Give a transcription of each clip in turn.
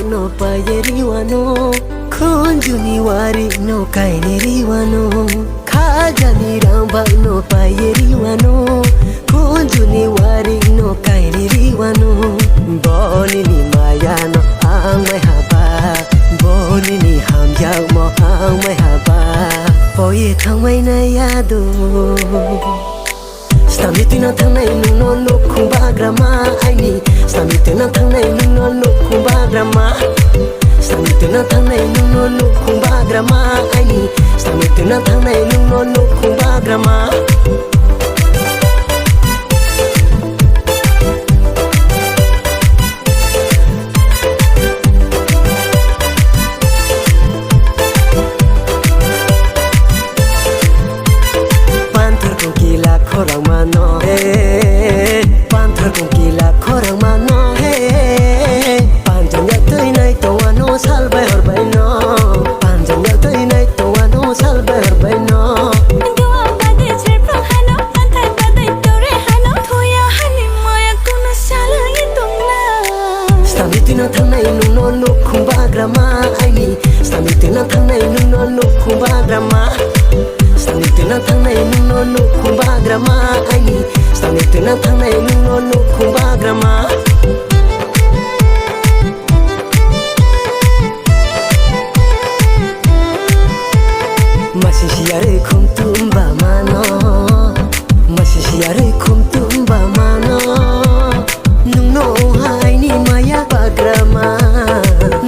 no payeriwano khonjuni wari no kaineriwano khajani ramba no payeriwano khonjuni wari no kaineriwano boni ni maya no amai haba boni ni hamjau mo amai haba boye thangmai na yado Stamitina thangnai nungno nukhung bagrama aini Stamitina thangnai nungno nukhung bagrama Stamitina thangnai nungno nukhung bagrama aini Stamitina thangnai nungno nukhung bagrama Khorang mano he Panther kong kila khorang mano he Panjang yak tui nai to ano sal bai hor bai no Panjang yak tui nai to ano sal bai hor bai no Dua bade chir prang hano Pantai bade tore hano Thoya hani moya kuno sala itong na Stamitina thangnai nungno nukhung bagrama aini Stamitina thangnai nungno nukhung bagrama Stamitina thangnai nungno nukhung bagrama aini Stamitina thangnai nungno nukhung bagrama Masisiyare khum tumba mano Masisiyare khum tumba mano Nungno haini maya bagrama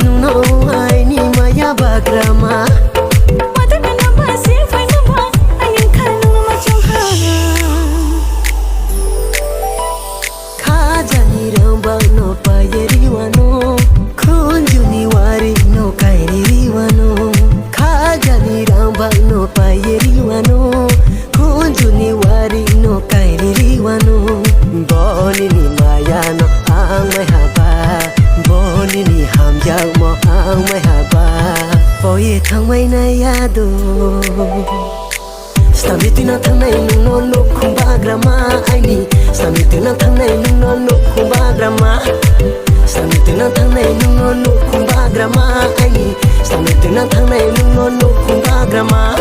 Nungno haini maya bagrama No payeriwano khonjuni wari no kaineriwano khajani ramba no payeriwano khonjuni wari no kaineriwano boni ni maya no angmai haba boni ni hamjau mo angmai haba boye thangmai na yado Stamitina thangnai nungno nukhung bagrama aini Stamitina thangnai nungno nukhung bagrama Stamitina thangnai nungno nukhung bagrama aini Stamitina thangnai nungno nukhung bagrama